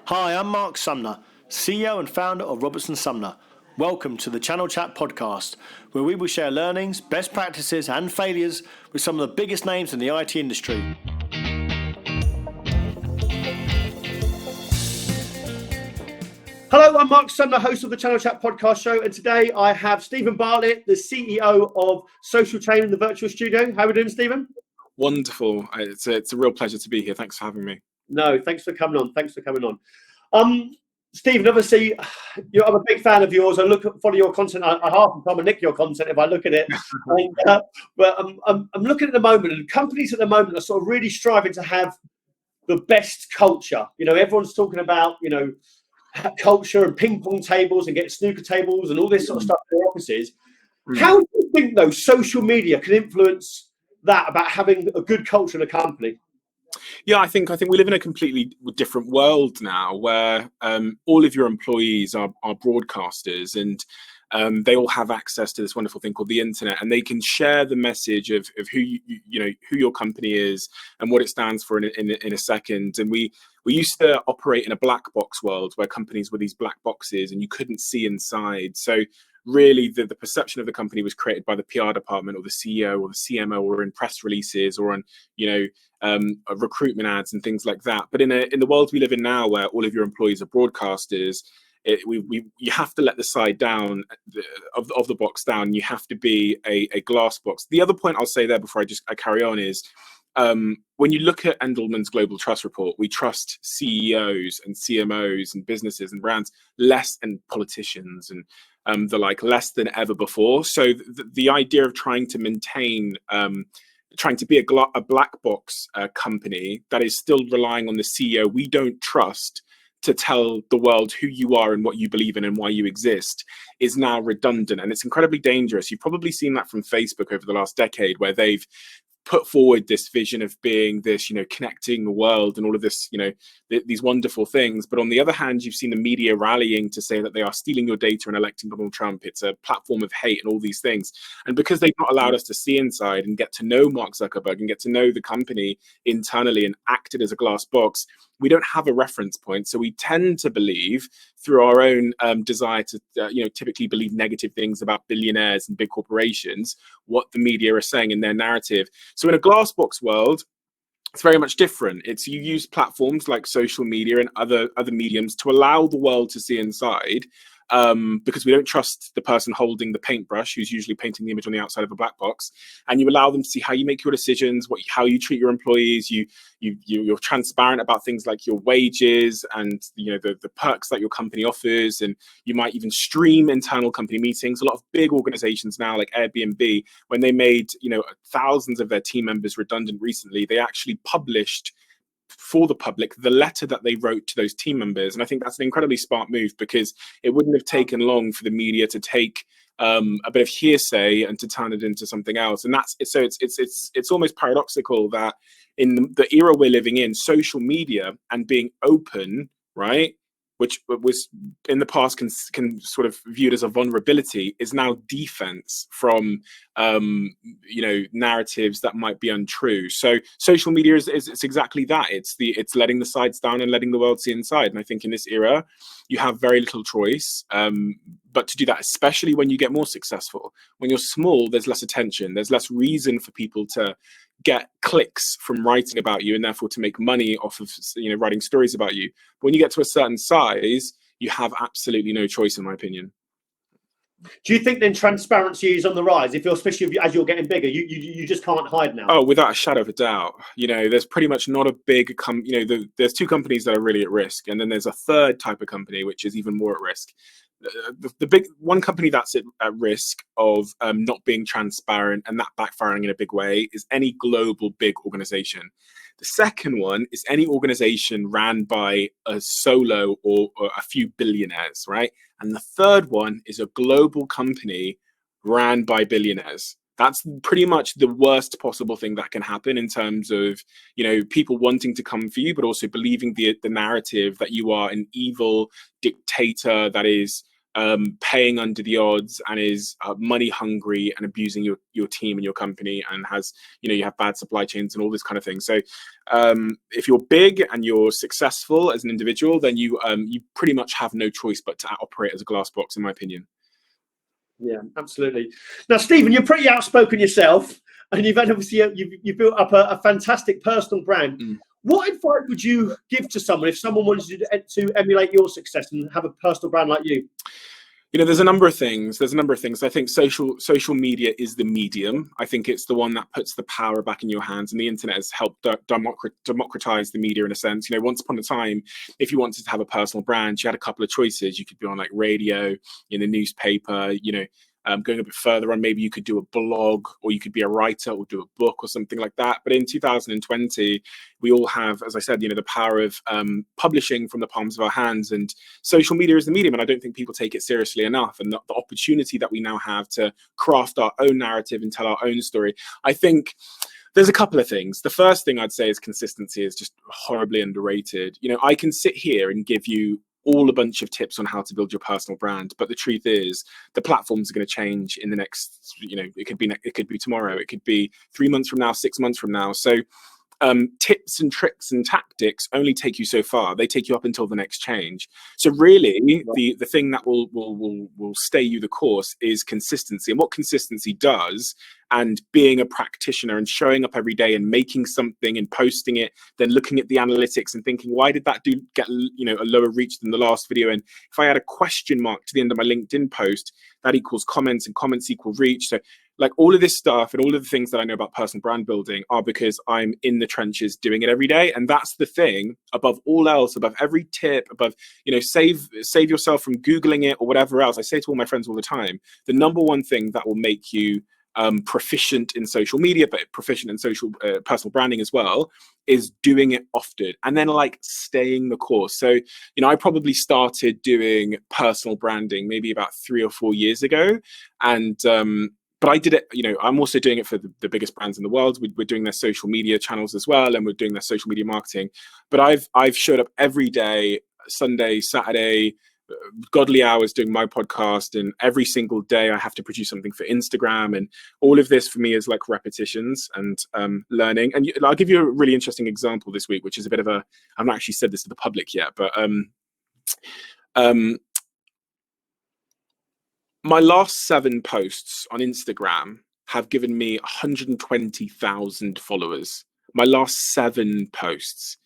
Hi, I'm Marc Sumner, CEO and founder of Robertson Sumner. Welcome to the Channel Chat podcast, where we will share learnings, best practices and failures with some of the biggest names in the IT industry. Hello, I'm Marc Sumner, host of the Channel Chat podcast show, and today I have Stephen Bartlett, the CEO of Social Chain in the virtual studio. How are we doing, Stephen? Wonderful. It's a real pleasure to be here. Thanks for having me. No, thanks for coming on. Stephen, obviously, I'm a big fan of yours. I follow your content. I half the time I nick your content if I look at it. But I'm looking at the moment, and companies at the moment are sort of really striving to have the best culture. You know, everyone's talking about, culture and ping pong tables and getting snooker tables and all this sort of stuff in their offices. How do you think, though, social media can influence that about having a good culture in a company? Yeah, I think we live in a completely different world now, where all of your employees are broadcasters, and they all have access to this wonderful thing called the internet, and they can share the message of who who your company is and what it stands for in a second. And we used to operate in a black box world where companies were these black boxes and you couldn't see inside. So really the perception of the company was created by the PR department or the CEO or the CMO, or in press releases or on recruitment ads and things like that. But in the world we live in now, where all of your employees are broadcasters, you have to let the side down of the box down. You have to be a glass box. The other point I'll say there before I carry on is, when you look at Endelman's Global Trust Report, we trust CEOs and CMOs and businesses and brands less, and politicians and less than ever before. So the idea of trying to maintain, trying to be a black box company that is still relying on the CEO we don't trust to tell the world who you are and what you believe in and why you exist, is now redundant, and it's incredibly dangerous. You've probably seen that from Facebook over the last decade, where they've put forward this vision of being this, connecting the world and all of this, these wonderful things. But on the other hand, you've seen the media rallying to say that they are stealing your data and electing Donald Trump. It's a platform of hate and all these things. And because they've not allowed us to see inside and get to know Mark Zuckerberg and get to know the company internally and acted as a glass box, we don't have a reference point. So we tend to believe, through our own desire to, typically believe negative things about billionaires and big corporations, what the media are saying in their narrative. So in a glass box world, it's very much different. It's, you use platforms like social media and other mediums to allow the world to see inside, because we don't trust the person holding the paintbrush, who's usually painting the image on the outside of a black box. And you allow them to see how you make your decisions, how you treat your employees. You're transparent about things like your wages and the perks that your company offers, and you might even stream internal company meetings. A lot of big organizations now, like Airbnb, when they made thousands of their team members redundant recently, they actually published for the public the letter that they wrote to those team members. And I think that's an incredibly smart move, because it wouldn't have taken long for the media to take a bit of hearsay and to turn it into something else. And it's almost paradoxical that in the era we're living in, social media and being open, right, which was in the past can sort of viewed as a vulnerability, is now defense from narratives that might be untrue. So social media is exactly that. It's letting the sides down and letting the world see inside. And I think in this era, you have very little choice. But to do that, especially when you get more successful, when you're small, there's less attention. There's less reason for people to get clicks from writing about you, and therefore to make money off of writing stories about you. But when you get to a certain size, you have absolutely no choice, in my opinion. Do you think then transparency is on the rise? Especially as you're getting bigger, you just can't hide now. Oh, without a shadow of a doubt. There's pretty much not a big there's two companies that are really at risk, and then there's a third type of company which is even more at risk. The big one company that's at risk of not being transparent and that backfiring in a big way is any global big organization. The second one is any organization ran by a solo or a few billionaires, right? And the third one is a global company ran by billionaires. That's pretty much the worst possible thing that can happen in terms of, people wanting to come for you, but also believing the narrative that you are an evil dictator that is paying under the odds and is money hungry and abusing your team and your company, and has, you have bad supply chains and all this kind of thing. So if you're big and you're successful as an individual, then you pretty much have no choice but to operate as a glass box, in my opinion. Yeah, absolutely. Now, Stephen, you're pretty outspoken yourself, and you've built up a fantastic personal brand. What advice would you give to someone if someone wanted to emulate your success and have a personal brand like you? There's a number of things. I think social media is the medium. I think it's the one that puts the power back in your hands, and the internet has helped democratize the media in a sense. Once upon a time, if you wanted to have a personal brand, you had a couple of choices. You could be on like radio, in the newspaper, going a bit further on, maybe you could do a blog, or you could be a writer or do a book or something like that. But in 2020, we all have, as I said, the power of publishing from the palms of our hands, and social media is the medium. And I don't think people take it seriously enough. And the opportunity that we now have to craft our own narrative and tell our own story, I think there's a couple of things. The first thing I'd say is consistency is just horribly underrated. I can sit here and give you all a bunch of tips on how to build your personal brand, but the truth is the platforms are going to change in the next, it could be tomorrow, it could be 3 months from now, 6 months from now. So tips and tricks and tactics only take you so far. They take you up until the next change. So really, the thing that will stay you the course is consistency. And what consistency does, and being a practitioner and showing up every day and making something and posting it, then looking at the analytics and thinking, why did that get a lower reach than the last video? And if I add a question mark to the end of my LinkedIn post, that equals comments, and comments equal reach. So like all of this stuff and all of the things that I know about personal brand building are because I'm in the trenches doing it every day. And that's the thing above all else, above every tip, above, save yourself from Googling it or whatever else. I say to all my friends all the time, the number one thing that will make you proficient in social media, but proficient in social personal branding as well, is doing it often and then like staying the course. So, I probably started doing personal branding maybe about 3 or 4 years ago. And, but I did it, I'm also doing it for the biggest brands in the world. We're doing their social media channels as well, and we're doing their social media marketing. But I've showed up every day, Sunday, Saturday, godly hours doing my podcast, and every single day I have to produce something for Instagram. And all of this for me is like repetitions and learning. And I'll give you a really interesting example this week, which is a bit of I've not actually said this to the public yet, but my last 7 posts on Instagram have given me 120,000 followers. My last 7 posts.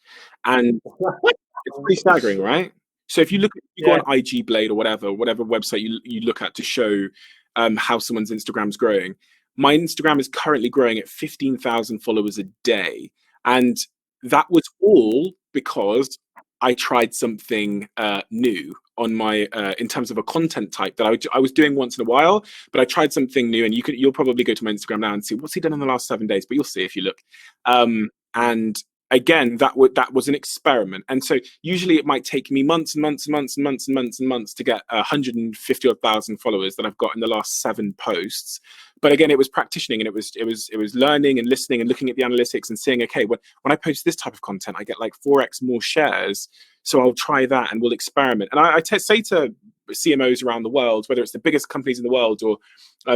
And it's pretty staggering, right? So if you go on IG Blade or whatever website you look at to show how someone's Instagram's growing, my Instagram is currently growing at 15,000 followers a day. And that was all because I tried something new on my in terms of a content type that I was doing once in a while, but I tried something new. And you'll probably go to my Instagram now and see what's he done in the last 7 days, but you'll see if you look. And again, that was an experiment. And so usually it might take me months and months and months and months and months and months to get 150,000 followers that I've got in the last 7 posts. But again, it was practicing, and it was learning and listening and looking at the analytics and seeing, okay, when I post this type of content, I get like 4x more shares. So I'll try that and we'll experiment. And I say to CMOs around the world, whether it's the biggest companies in the world or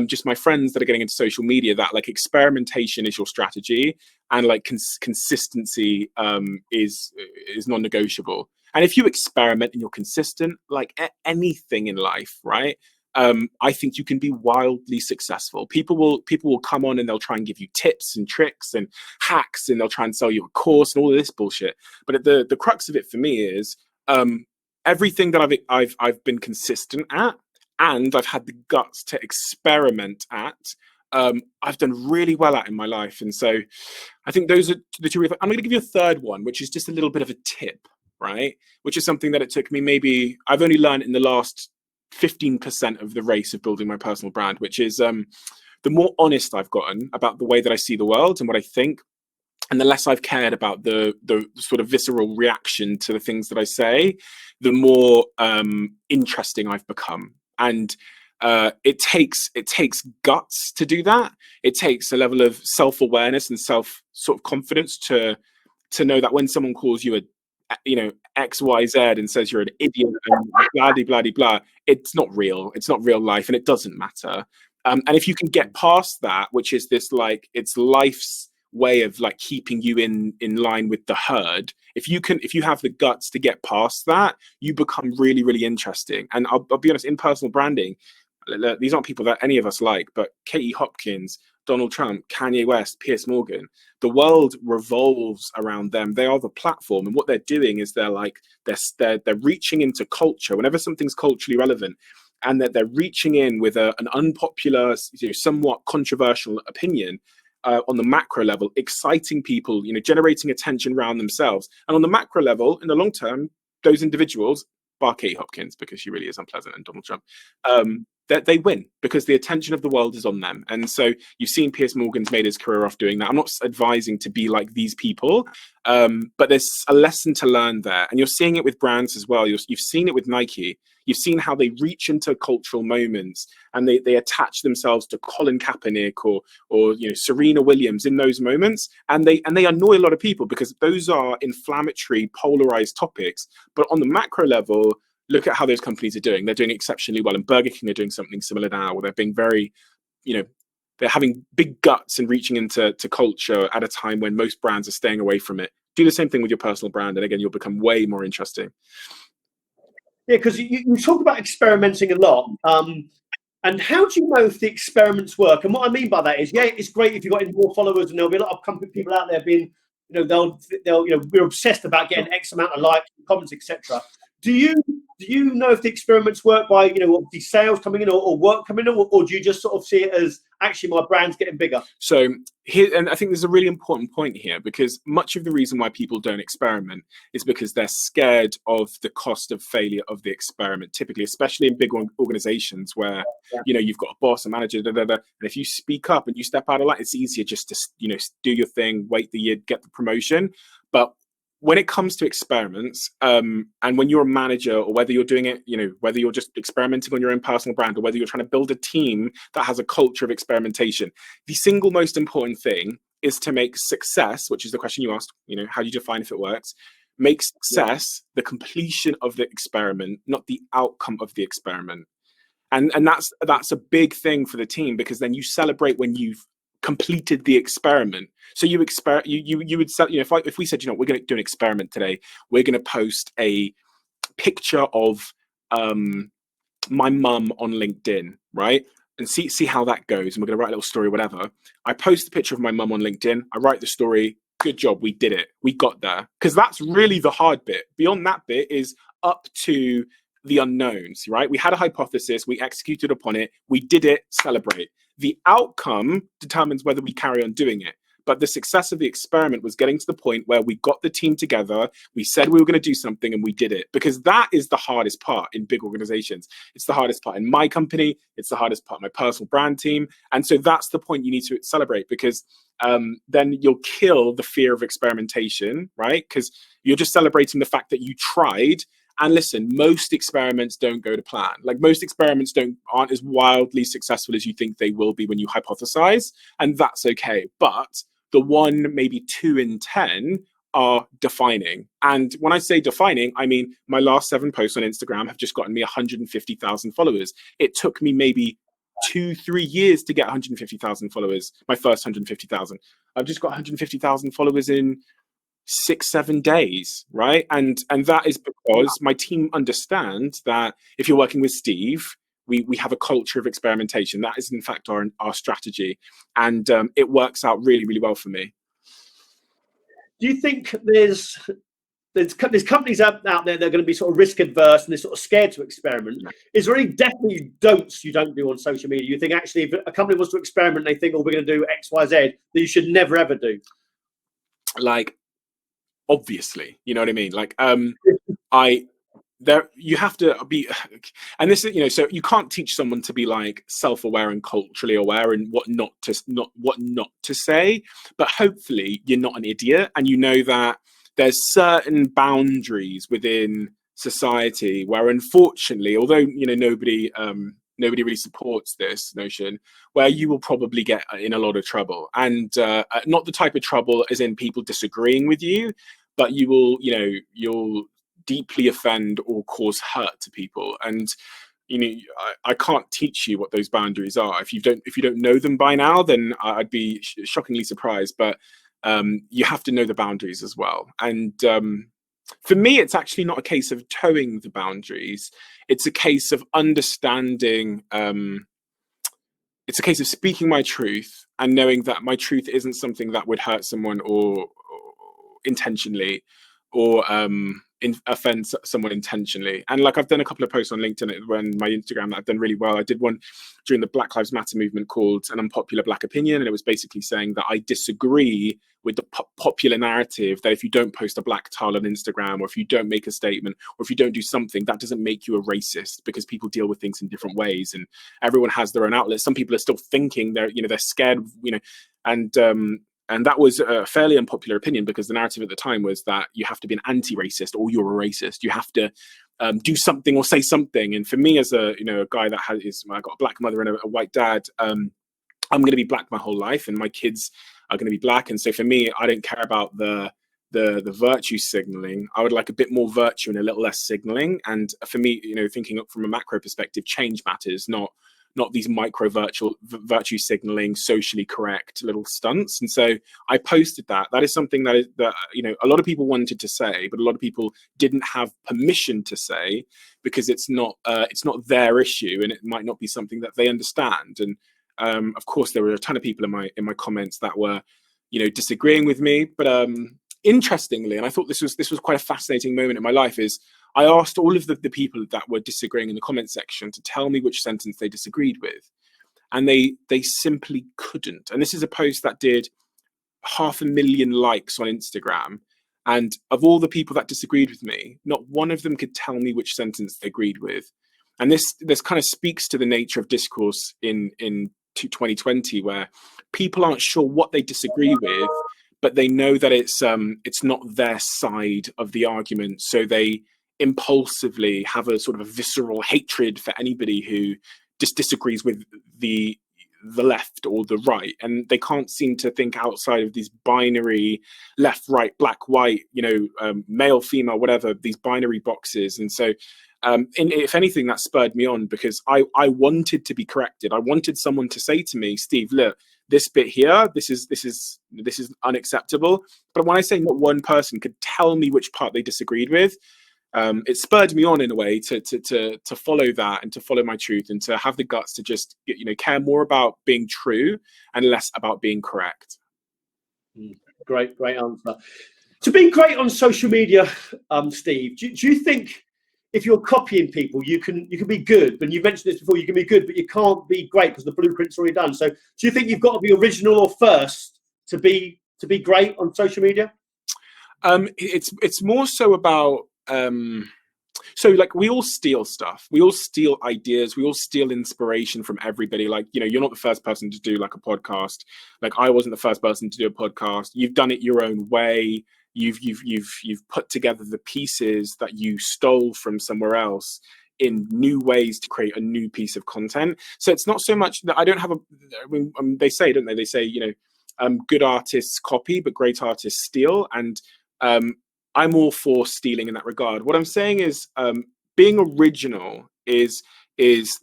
just my friends that are getting into social media, that like experimentation is your strategy, and like consistency is non-negotiable. And if you experiment and you're consistent, like anything in life, right? I think you can be wildly successful. People will come on and they'll try and give you tips and tricks and hacks, and they'll try and sell you a course and all of this bullshit. But the crux of it for me is everything that I've been consistent at, and I've had the guts to experiment at, I've done really well at in my life. And so I think those are the 2. I'm going to give you a third one, which is just a little bit of a tip, right? Which is something that it took me, maybe I've only learned in the last 15% of the race of building my personal brand, which is the more honest I've gotten about the way that I see the world and what I think, and the less I've cared about the sort of visceral reaction to the things that I say, the more interesting I've become. And it takes guts to do that. It takes a level of self-awareness and self sort of confidence to know that when someone calls you you know, XYZ and says you're an idiot and blah blah blah blah, it's not real. It's not real life, and it doesn't matter. And if you can get past that, which is this like it's life's way of like keeping you in line with the herd, if you have the guts to get past that, you become really really interesting. And I'll be honest, in personal branding, these aren't people that any of us like, but Katie Hopkins, Donald Trump, Kanye West, Piers Morgan, the world revolves around them. They are the platform, and what they're doing is they're reaching into culture whenever something's culturally relevant, and that they're reaching in with an unpopular, you know, somewhat controversial opinion. On the macro level, exciting people, you know, generating attention around themselves. And on the macro level, in the long term, those individuals, bar Katie Hopkins, because she really is unpleasant, and Donald Trump, that they win because the attention of the world is on them. And so you've seen Piers Morgan's made his career off doing that. I'm not advising to be like these people, but there's a lesson to learn there. And you're seeing it with brands as well. You've seen it with Nike. You've seen how they reach into cultural moments and they attach themselves to Colin Kaepernick or you know, Serena Williams in those moments, and they annoy a lot of people because those are inflammatory, polarized topics. But on the macro level, look at how those companies are doing. They're doing exceptionally well, and Burger King are doing something similar now, where they're being very, you know, they're having big guts and reaching into culture at a time when most brands are staying away from it. Do the same thing with your personal brand, and again, you'll become way more interesting. Yeah, because you talk about experimenting a lot. And how do you know if the experiments work? And what I mean by that is, yeah, it's great if you've got more followers, and there'll be a lot of company people out there being, you know, they'll, you know, we're obsessed about getting X amount of likes, comments, etc. Do you know if the experiments work by, you know, obviously sales coming in or work coming in, or do you just sort of see it as actually my brand's getting bigger? So here, and I think there's a really important point here, because much of the reason why people don't experiment is because they're scared of the cost of failure of the experiment, typically, especially in big organizations where, you know, you've got a boss, a manager, and if you speak up and you step out of line, it's easier just to, you know, do your thing, wait the year, get the promotion. But when it comes to experiments, and when you're a manager, or whether you're doing it, you know, whether you're just experimenting on your own personal brand, or whether you're trying to build a team that has a culture of experimentation, the single most important thing is to make success, which is the question you asked, you know, how do you define if it works? Make success the completion of the experiment, not the outcome of the experiment. And that's a big thing for the team, because then you celebrate when you've completed the experiment. So you would say, you know, if we said, you know, we're going to do an experiment today, we're going to post a picture of my mum on LinkedIn, right? And see how that goes. And we're going to write a little story, whatever. I post the picture of my mum on LinkedIn. I write the story. Good job, we did it. We got there. Because that's really the hard bit. Beyond that bit is up to the unknowns, right? We had a hypothesis, we executed upon it, we did it, celebrate. The outcome determines whether we carry on doing it. But the success of the experiment was getting to the point where we got the team together, we said we were going to do something, and we did it. Because that is the hardest part in big organizations. It's the hardest part in my company. It's the hardest part of my personal brand team. And so that's the point you need to celebrate, because then you'll kill the fear of experimentation, right? Because you're just celebrating the fact that you tried. And listen, most experiments don't go to plan. Like, most experiments aren't as wildly successful as you think they will be when you hypothesize, and that's okay. But the 1, maybe 2 in 10 are defining. And when I say defining, I mean my last 7 posts on Instagram have just gotten me 150,000 followers. It took me maybe 2-3 years to get 150,000 followers. My first 150,000. I've just got 150,000 followers in 6-7 days, right? And that is because my team understands that if you're working with Steve, we have a culture of experimentation. That is in fact our strategy, and it works out really really well for me. Do you think there's companies out there that are going to be sort of risk adverse and they're sort of scared to experiment? Is there any definitely don'ts you don't do on social media? You think actually if a company wants to experiment, they think, oh, we're going to do X, Y, Z, that you should never ever do? Like, obviously, you know what I mean? Like, you have to be, and this is, you know, so you can't teach someone to be like self-aware and culturally aware and what not to say, but hopefully you're not an idiot, and you know that there's certain boundaries within society where, unfortunately, although, you know, nobody really supports this notion, where you will probably get in a lot of trouble, and not the type of trouble as in people disagreeing with you, but you'll deeply offend or cause hurt to people. And I can't teach you what those boundaries are. If you don't know them by now, then I'd be shockingly surprised. But you have to know the boundaries as well. And for me, it's actually not a case of towing the boundaries. It's a case of understanding. It's a case of speaking my truth and knowing that my truth isn't something that would hurt someone or intentionally, or offend someone intentionally. And like, I've done a couple of posts on LinkedIn and my Instagram that I've done really well. I did one during the Black Lives Matter movement called An Unpopular Black Opinion, and it was basically saying that I disagree with the popular narrative that if you don't post a black tile on Instagram, or if you don't make a statement, or if you don't do something, that doesn't make you a racist, because people deal with things in different ways and everyone has their own outlet. Some people are still thinking they're scared, and that was a fairly unpopular opinion, because the narrative at the time was that you have to be an anti-racist or you're a racist. You have to do something or say something. And for me, as a guy that I got a black mother and a white dad, I'm going to be black my whole life, and my kids are going to be black. And so for me, I don't care about the virtue signaling. I would like a bit more virtue and a little less signaling. And for me, thinking up from a macro perspective, change matters, not these micro virtue signaling, socially correct little stunts. And so I posted that. That is something that a lot of people wanted to say, but a lot of people didn't have permission to say, because it's not their issue, and it might not be something that they understand. And of course, there were a ton of people in my comments that were disagreeing with me. But interestingly, and I thought this was quite a fascinating moment in my life, is I asked all of the people that were disagreeing in the comment section to tell me which sentence they disagreed with. And they simply couldn't. And this is a post that did 500,000 likes on Instagram. And of all the people that disagreed with me, not one of them could tell me which sentence they agreed with. And this kind of speaks to the nature of discourse in 2020, where people aren't sure what they disagree with, but they know that it's not their side of the argument. So they impulsively have a sort of a visceral hatred for anybody who just disagrees with the left or the right, and they can't seem to think outside of these binary left, right, black, white, male, female, whatever, these binary boxes. And so if anything, that spurred me on, because I wanted to be corrected. I wanted someone to say to me, Steve, look, this bit here, this is unacceptable. But when I say not one person could tell me which part they disagreed with, it spurred me on in a way to follow that, and to follow my truth, and to have the guts to just care more about being true and less about being correct. Great answer. To be great on social media, Steve, do you think if you're copying people, you can be good? But you mentioned this before, you can be good, but you can't be great because the blueprint's already done. So do you think you've got to be original or first to be great on social media? It's more so about so like, we all steal stuff, we all steal ideas, we all steal inspiration from everybody. Like, you're not the first person to do like a podcast. Like, I wasn't the first person to do a podcast. You've done it your own way. You've put together the pieces that you stole from somewhere else in new ways to create a new piece of content. So it's not so much that I don't have they say, don't they? They say, good artists copy, but great artists steal. And I'm all for stealing in that regard. What I'm saying is, being original is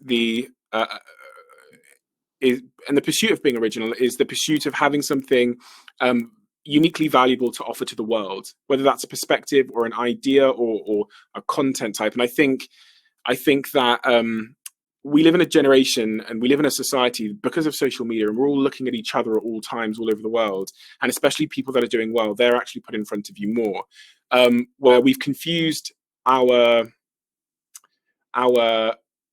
the and the pursuit of being original is the pursuit of having something uniquely valuable to offer to the world, whether that's a perspective or an idea or a content type. And I think that we live in a generation and we live in a society, because of social media, and we're all looking at each other at all times all over the world, and especially people that are doing well, they're actually put in front of you more, where we've confused our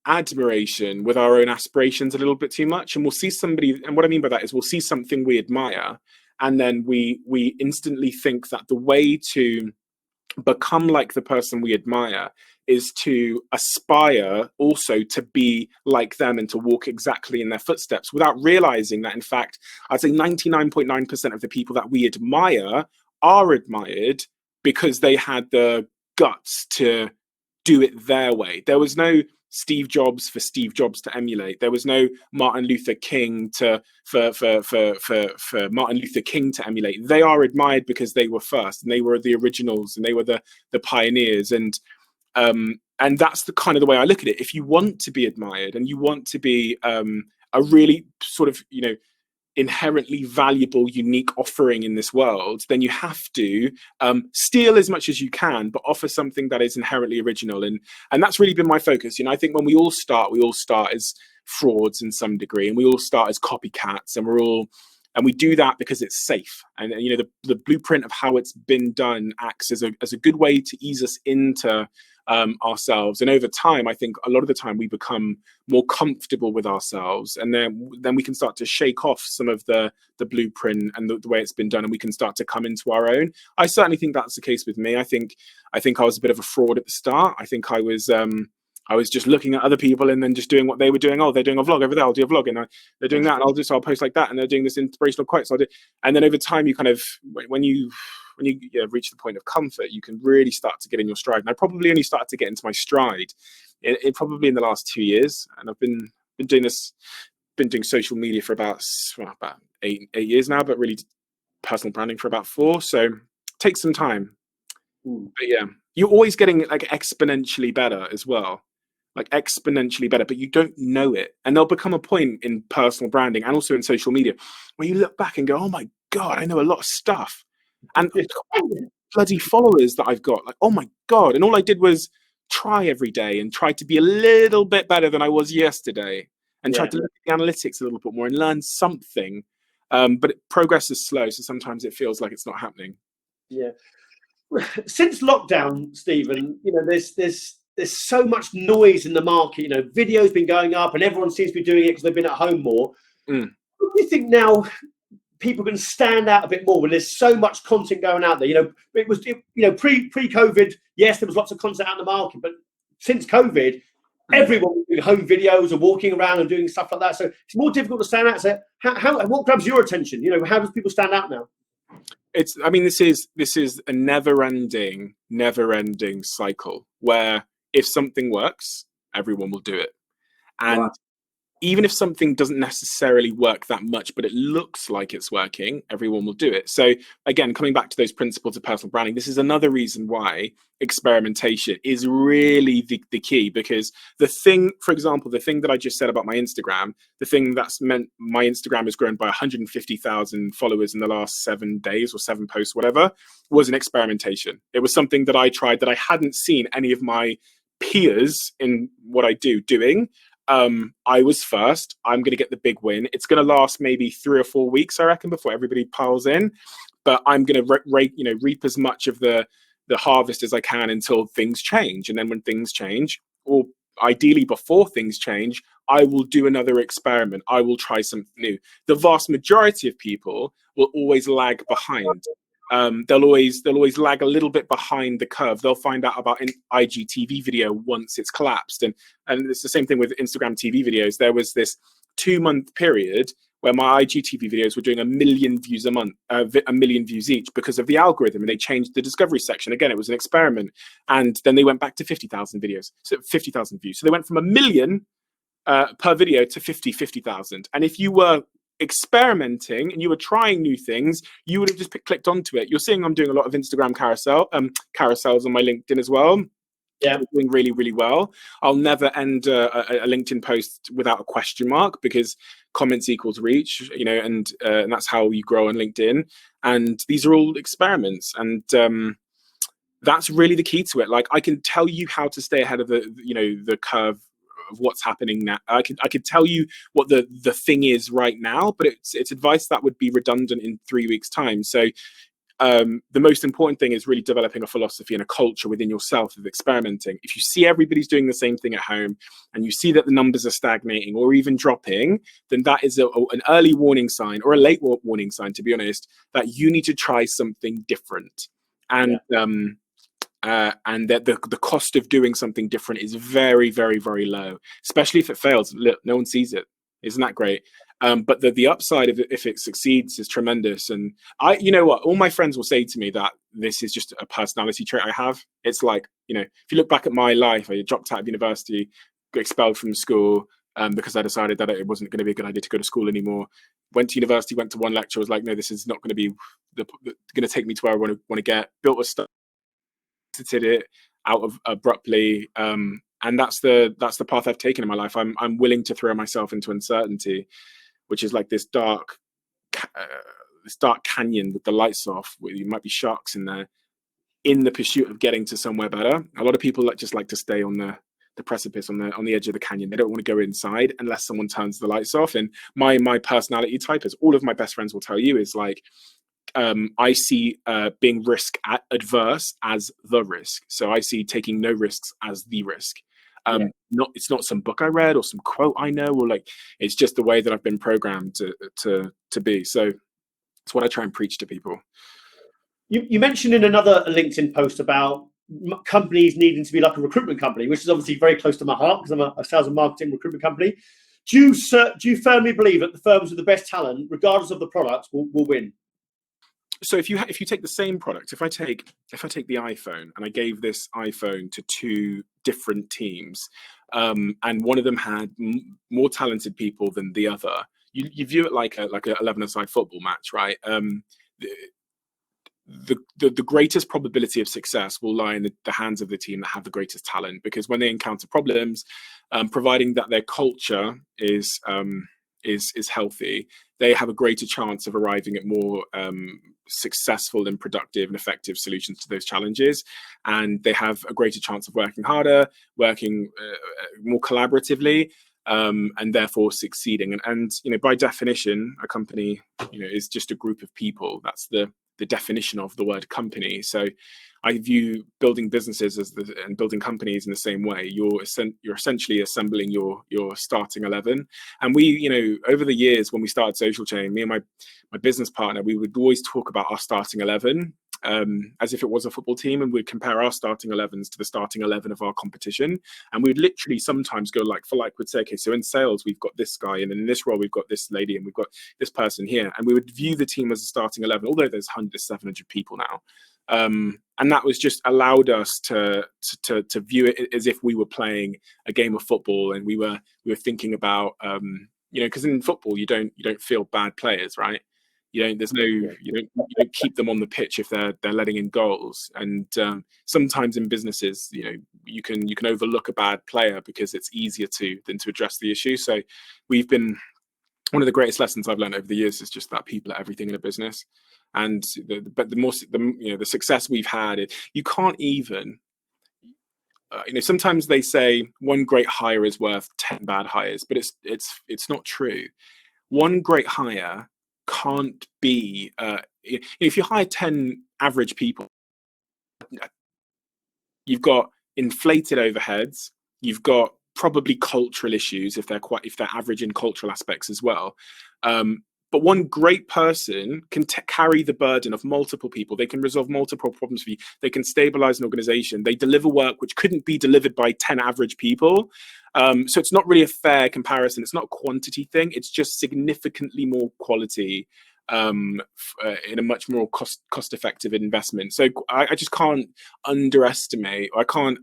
admiration with our own aspirations a little bit too much. And we'll see somebody, and what I mean by that is, we'll see something we admire, and then we instantly think that the way to become like the person we admire is to aspire also to be like them and to walk exactly in their footsteps, without realizing that, in fact, I'd say 99.9% of the people that we admire are admired because they had the guts to do it their way. There was no Steve Jobs for Steve Jobs to emulate. There was no Martin Luther King for Martin Luther King to emulate. They are admired because they were first, and they were the originals, and they were the pioneers. And that's the kind of the way I look at it. If you want to be admired and you want to be a really sort of, you know, inherently valuable, unique offering in this world, then you have to steal as much as you can, but offer something that is inherently original. And that's really been my focus. You know, I think when we all start as frauds in some degree, and we all start as copycats, and we do that because it's safe. And you know, the blueprint of how it's been done acts as a good way to ease us into ourselves. And over time, I think a lot of the time we become more comfortable with ourselves, and then we can start to shake off some of the blueprint and the way it's been done, and we can start to come into our own. I certainly think that's the case with me. I think I was a bit of a fraud at the start. I think I was just looking at other people and then just doing what they were doing. Oh, they're doing a vlog over there, I'll do a vlog. And they're doing that, and I'll post like that. And they're doing this inspirational quotes, I'll do. And then over time, you kind of, when you reach the point of comfort, you can really start to get in your stride. And I probably only started to get into my stride in probably in the last 2 years. And I've been doing social media for about 8 years now, but really personal branding for about 4. So it takes some time. But yeah, you're always getting like exponentially better as well. Like exponentially better, but you don't know it. And there'll become a point in personal branding and also in social media where you look back and go, oh my God, I know a lot of stuff. And bloody followers that I've got, like, oh my God. And all I did was try every day and try to be a little bit better than I was yesterday, and try to look at the analytics a little bit more and learn something. But progress is slow. So sometimes it feels like it's not happening. Yeah. Since lockdown, Stephen, you know, there's so much noise in the market. You know, video's been going up, and everyone seems to be doing it because they've been at home more. What do you think now people can stand out a bit more when there's so much content going out there? You know, pre-COVID, yes, there was lots of content out in the market, but since COVID, everyone was doing home videos and walking around and doing stuff like that. So it's more difficult to stand out. So what grabs your attention? You know, how does people stand out now? This is a never-ending cycle where if something works, everyone will do it. And even if something doesn't necessarily work that much, but it looks like it's working, everyone will do it. So again, coming back to those principles of personal branding, this is another reason why experimentation is really the key. Because the thing, for example, the thing that I just said about my Instagram, the thing that's meant my Instagram has grown by 150,000 followers in the last 7 days or 7 posts, whatever, was an experimentation. It was something that I tried that I hadn't seen any of my peers in what I do doing. I was first. I'm going to get the big win. It's going to last maybe 3 or 4 weeks, I reckon, before everybody piles in. But I'm going to reap as much of the harvest as I can until things change. And then when things change, or ideally before things change, I will do another experiment. I will try something new. The vast majority of people will always lag behind. They'll always lag a little bit behind the curve. They'll find out about an IGTV video once it's collapsed, and it's the same thing with Instagram TV videos. There was this 2-month period where my IGTV videos were doing 1 million views a month, 1 million views each, because of the algorithm, and they changed the discovery section. Again, it was an experiment, and then they went back to 50,000 videos, so 50,000 views. So they went from 1 million per video to 50,000. And if you were experimenting and you were trying new things, you would have just clicked onto it. You're seeing I'm doing a lot of Instagram carousels on my LinkedIn as well. Yeah, doing really, really well. I'll never end a LinkedIn post without a question mark, because comments equals reach, you know, and that's how you grow on LinkedIn. And these are all experiments, and that's really the key to it. Like, I can tell you how to stay ahead of the curve of what's happening now. I could tell you what the thing is right now, but it's advice that would be redundant in 3 weeks' time. So the most important thing is really developing a philosophy and a culture within yourself of experimenting. If you see everybody's doing the same thing at home, and you see that the numbers are stagnating or even dropping, then that is an early warning sign, or a late warning sign, to be honest, that you need to try something different. And and that the cost of doing something different is very, very, very low, especially if it fails. Look, no one sees it. Isn't that great? But the upside of it, if it succeeds, is tremendous. And you know what, all my friends will say to me that this is just a personality trait I have. It's like, you know, if you look back at my life, I dropped out of university, expelled from school because I decided that it wasn't going to be a good idea to go to school anymore. Went to university, went to one lecture, was like, no, this is not going to be going to take me to where I want to get. Built a stuff, exited it out of abruptly, and that's the path I've taken in my life. I'm willing to throw myself into uncertainty, which is like this dark canyon with the lights off, where you might be sharks in there, in the pursuit of getting to somewhere better. A lot of people just like to stay on the precipice, on the edge of the canyon. They don't want to go inside unless someone turns the lights off. And my personality type, as all of my best friends will tell you, is like, I see being risk adverse as the risk. So I see taking no risks as the risk. It's not some book I read or some quote I know, or like, it's just the way that I've been programmed to be. So it's what I try and preach to people. You mentioned in another LinkedIn post about companies needing to be like a recruitment company, which is obviously very close to my heart because I'm a sales and marketing recruitment company. Do you firmly believe that the firms with the best talent, regardless of the product, will win? So if you take the same product, if I take the iPhone and I gave this iPhone to two different teams, and one of them had more talented people than the other, you view it like a 11-a-side football match, right? The greatest probability of success will lie in the hands of the team that have the greatest talent, because when they encounter problems, providing that their culture is healthy, they have a greater chance of arriving at more successful and productive and effective solutions to those challenges, and they have a greater chance of working harder, working more collaboratively, and therefore succeeding. And by definition, a company is just a group of people. That's the definition of the word company. So I view building businesses and building companies in the same way. You're essentially assembling your starting 11. And we, over the years when we started Social Chain, me and my business partner, we would always talk about our starting 11 as if it was a football team, and we'd compare our starting 11s to the starting 11 of our competition. And we'd literally sometimes go like for like, we'd say, okay, so in sales we've got this guy, and in this role we've got this lady, and we've got this person here, and we would view the team as a starting 11, although there's 700 people now. And that was just allowed us to view it as if we were playing a game of football, and we were thinking about because in football you don't field bad players, right? You don't keep them on the pitch if they're letting in goals. And sometimes in businesses, you can overlook a bad player because it's easier than to address the issue. So we've been, one of the greatest lessons I've learned over the years is just that people are everything in a business. And the success we've had, you can't even sometimes they say one great hire is worth 10 bad hires, but it's not true. One great hire can't be if you hire 10 average people, you've got inflated overheads, you've got probably cultural issues if they're average in cultural aspects as well. But one great person can carry the burden of multiple people. They can resolve multiple problems for you. They can stabilize an organization. They deliver work which couldn't be delivered by 10 average people. So it's not really a fair comparison. It's not a quantity thing. It's just significantly more quality in a much more cost-effective investment. So I just can't underestimate, or I can't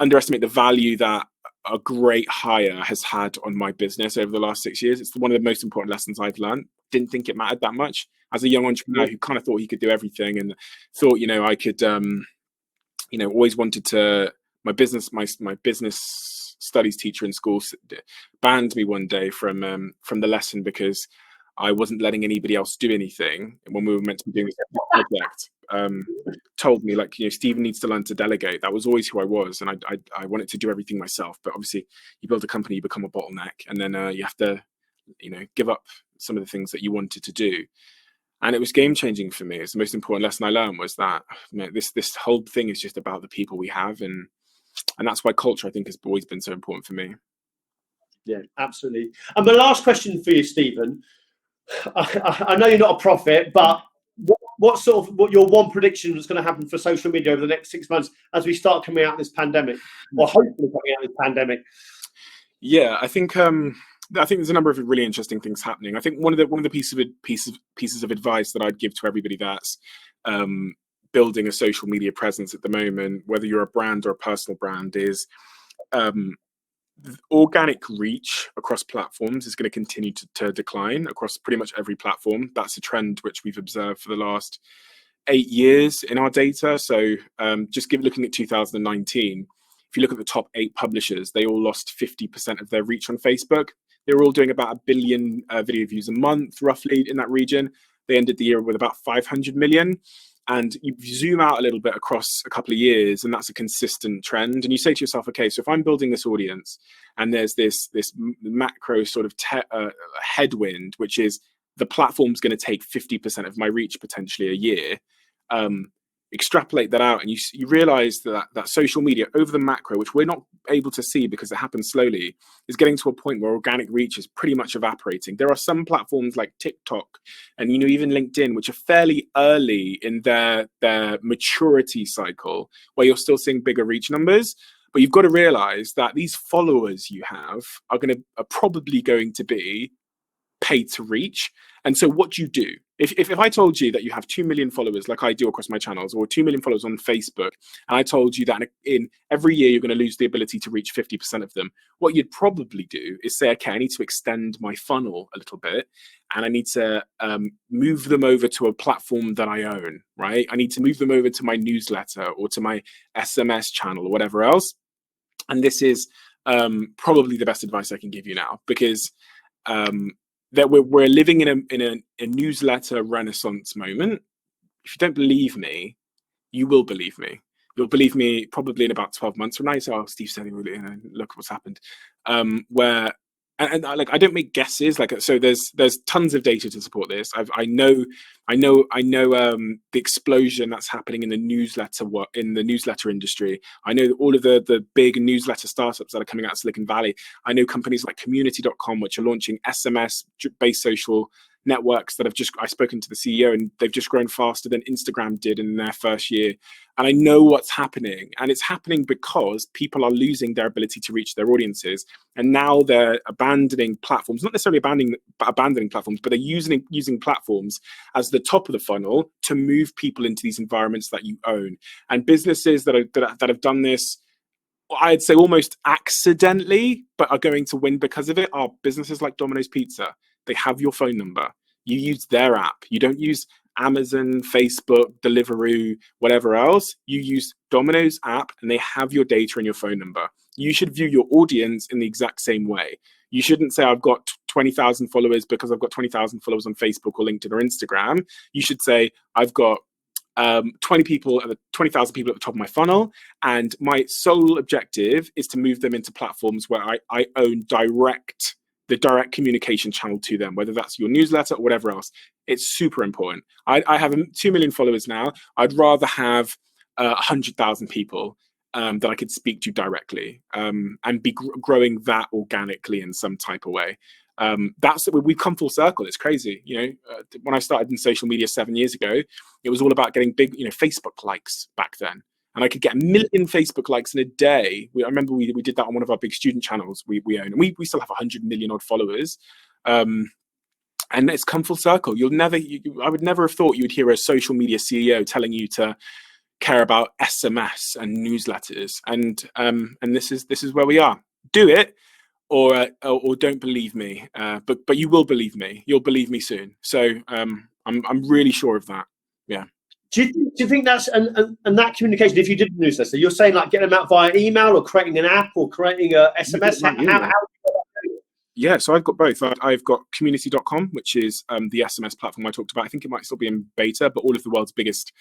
underestimate the value that a great hire has had on my business over the last 6 years. It's one of the most important lessons I've learned. Didn't think it mattered that much as a young entrepreneur who kind of thought he could do everything, and thought I could always wanted to. My business studies teacher in school banned me one day from the lesson because I wasn't letting anybody else do anything when we were meant to be doing this project. Told me Stephen needs to learn to delegate. That was always who I was, and I wanted to do everything myself. But obviously, you build a company, you become a bottleneck, and then you have to, give up some of the things that you wanted to do. And it was game changing for me. It's the most important lesson I learned, was that this whole thing is just about the people we have, and that's why culture, I think, has always been so important for me. Yeah, absolutely. And the last question for you, Stephen. I know you're not a prophet, but what your one prediction is going to happen for social media over the next 6 months as we start coming out of this pandemic, or hopefully coming out of this pandemic? Yeah, I think there's a number of really interesting things happening. I think one of the pieces of advice that I'd give to everybody that's building a social media presence at the moment, whether you're a brand or a personal brand, is organic reach across platforms is going to continue to decline across pretty much every platform. That's a trend which we've observed for the last 8 years in our data. So looking at 2019, if you look at the top 8 publishers, they all lost 50% of their reach on Facebook. They were all doing about 1 billion video views a month, roughly in that region. They ended the year with about 500 million. And you zoom out a little bit across a couple of years, and that's a consistent trend. And you say to yourself, okay, so if I'm building this audience and there's this macro sort of headwind, which is the platform's going to take 50% of my reach potentially a year, extrapolate that out, and you realize that social media over the macro, which we're not able to see because it happens slowly, is getting to a point where organic reach is pretty much evaporating. There are some platforms like TikTok and even LinkedIn, which are fairly early in their maturity cycle, where you're still seeing bigger reach numbers. But you've got to realize that these followers you have are probably going to be paid to reach. And so what do you do? If I told you that you have 2 million followers, like I do across my channels, or 2 million followers on Facebook, and I told you that in every year you're going to lose the ability to reach 50% of them, what you'd probably do is say, okay, I need to extend my funnel a little bit, and I need to move them over to a platform that I own, right? I need to move them over to my newsletter or to my SMS channel or whatever else. And this is probably the best advice I can give you now, because that we're living in a newsletter renaissance moment. If you don't believe me, you will believe me. You'll believe me probably in about 12 months from now. So, Steve said, look what's happened. I don't make guesses. So there's tons of data to support this. I know the explosion that's happening in the newsletter industry. I know all of the big newsletter startups that are coming out of Silicon Valley. I know companies like Community.com, which are launching SMS-based social networks that I've spoken to the CEO, and they've just grown faster than Instagram did in their first year. And I know what's happening, and it's happening because people are losing their ability to reach their audiences, and now they're abandoning platforms, not necessarily abandoning platforms, but they're using platforms as the top of the funnel to move people into these environments that you own. And businesses that have done this, I'd say almost accidentally, but are going to win because of it, are businesses like Domino's Pizza. They have your phone number. You use their app. You don't use Amazon, Facebook, Deliveroo, whatever else. You use Domino's app, and they have your data and your phone number. You should view your audience in the exact same way. You shouldn't say, I've got 20,000 followers because I've got 20,000 followers on Facebook or LinkedIn or Instagram. You should say, I've got 20,000 people at the top of my funnel, and my sole objective is to move them into platforms where I own the direct communication channel to them, whether that's your newsletter or whatever else. It's super important. I have 2 million followers now. I'd rather have 100,000 people that I could speak to directly, and be growing that organically in some type of way. We've come full circle. It's crazy. When I started in social media 7 years ago, it was all about getting big, Facebook likes back then. And I could get 1 million Facebook likes in a day. I remember we did that on one of our big student channels we own. And we still have 100 million odd followers. And it's come full circle. I would never have thought you would hear a social media CEO telling you to care about SMS and newsletters. And this is where we are. Do it, or don't believe me. But you will believe me. You'll believe me soon. So I'm really sure of that. Yeah. Do you think that's and that communication? If you did a newsletter, you're saying like getting them out via email or creating an app or creating a SMS. Yeah, so I've got both. I've got community.com, which is the SMS platform I talked about. I think it might still be in beta, but all of the world's biggest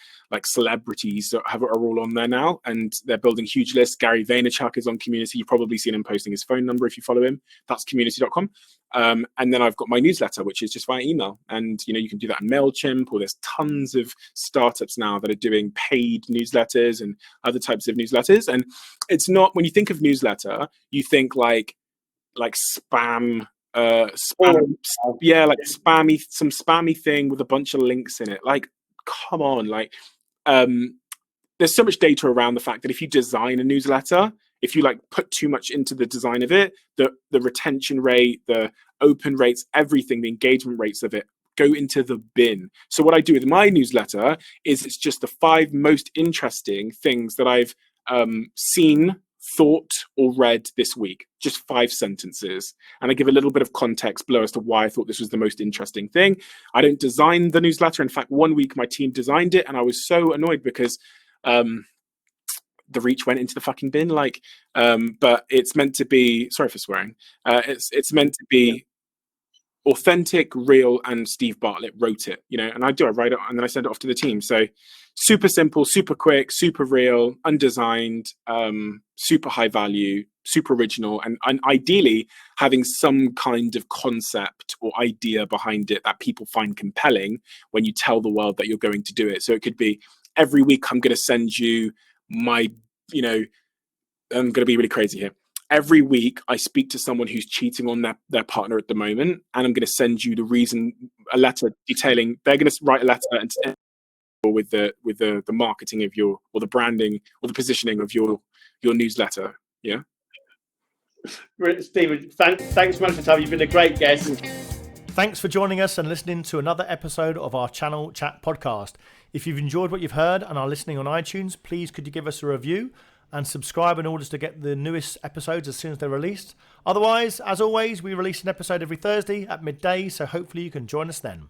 celebrities are all on there now, and they're building huge lists. Gary Vaynerchuk is on Community. You've probably seen him posting his phone number if you follow him. That's community.com. And then I've got my newsletter, which is just via email. And you can do that in MailChimp, or there's tons of startups now that are doing paid newsletters and other types of newsletters. And it's not, when you think of newsletter, you think like spam, spammy thing with a bunch of links in it. Come on, there's so much data around the fact that if you design a newsletter, if you put too much into the design of it, the retention rate, the open rates, everything, the engagement rates of it go into the bin. So what I do with my newsletter is it's just the 5 most interesting things that I've seen, thought, or read this week. Just 5 sentences. And I give a little bit of context below as to why I thought this was the most interesting thing. I don't design the newsletter. In fact, one week my team designed it, and I was so annoyed because the reach went into the fucking bin. But it's meant to be, sorry for swearing, it's meant to be authentic, real, and Steve Bartlett wrote it, and I write it and then I send it off to the team. So super simple, super quick, super real, undesigned, super high value, super original, and ideally having some kind of concept or idea behind it that people find compelling when you tell the world that you're going to do it. So it could be, every week I'm going to send you my, I'm going to be really crazy here. Every week I speak to someone who's cheating on their partner at the moment, and I'm going to send you a letter detailing, they're going to write a letter and with the marketing of your, or the branding or the positioning of your newsletter. Yeah. Stephen, thanks so much for your time. You've been a great guest. Thanks for joining us and listening to another episode of our Channel Chat podcast. If you've enjoyed what you've heard and are listening on iTunes, please could you give us a review and subscribe in order to get the newest episodes as soon as they're released. Otherwise, as always, we release an episode every Thursday at midday, so hopefully you can join us then.